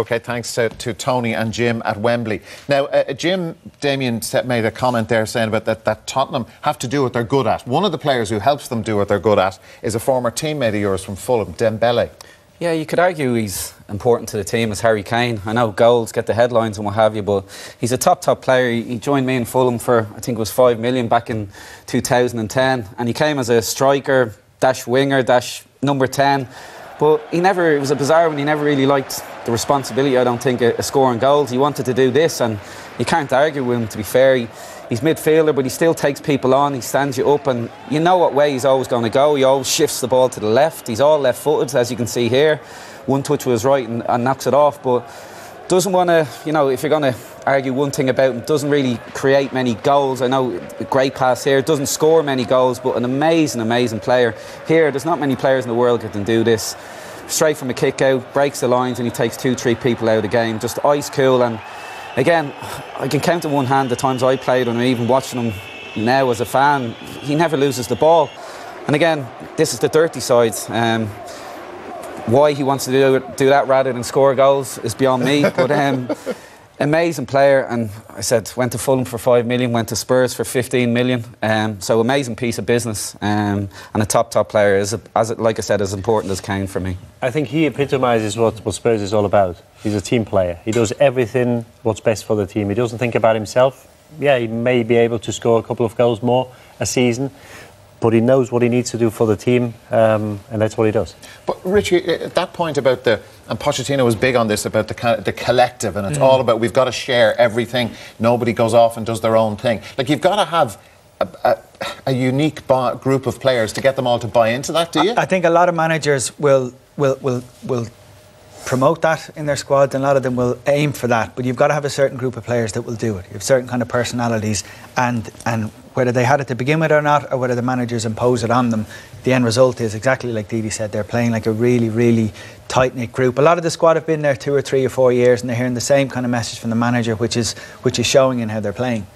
OK, thanks to Tony and Jim at Wembley. Now, Damien made a comment there saying about that Tottenham have to do what they're good at. One of the players who helps them do what they're good at is a former teammate of yours from Fulham, Dembele. Yeah, you could argue he's important to the team as Harry Kane. I know goals get the headlines and what have you, but he's a top player. He joined me in Fulham for, I think it was 5 million back in 2010, and he came as a striker, dash winger, dash number 10. But it was a bizarre one. He never really liked the responsibility, I don't think, of scoring goals. He wanted to do this, and you can't argue with him, to be fair. He's midfielder, but he still takes people on. He stands you up, and you know what way he's always going to go. He always shifts the ball to the left. He's all left-footed, as you can see here. One touch with his right and knocks it off, but doesn't want to, if you're going to argue one thing about him, doesn't really create many goals. I know, great pass here, doesn't score many goals, but an amazing player. Here, there's not many players in the world that can do this. Straight from a kick out, breaks the lines, and he takes 2-3 people out of the game. Just ice cool. And again, I can count on one hand the times I played, and even watching him now as a fan, he never loses the ball. And again, this is the dirty side. Why he wants to do that rather than score goals is beyond me. But amazing player, and I said went to Fulham for 5 million, went to Spurs for 15 million. So amazing piece of business, and a top player is, like I said, as important as Kane for me. I think he epitomises what Spurs is all about. He's a team player. He does everything what's best for the team. He doesn't think about himself. Yeah, he may be able to score a couple of goals more a season, but he knows what he needs to do for the team, and that's what he does. But Richie, at that point about and Pochettino was big on this, about the collective, and it's all about we've got to share everything. Nobody goes off and does their own thing. Like, you've got to have a unique group of players to get them all to buy into that, do you? I think a lot of managers will promote that in their squads, and a lot of them will aim for that, but you've got to have a certain group of players that will do it. You have certain kind of personalities, and whether they had it to begin with or not, or whether the managers impose it on them, the end result is exactly like Didi said. They're playing like a really tight-knit group. A lot of the squad have been there 2 or 3 or 4 years, and they're hearing the same kind of message from the manager, which is showing in how they're playing.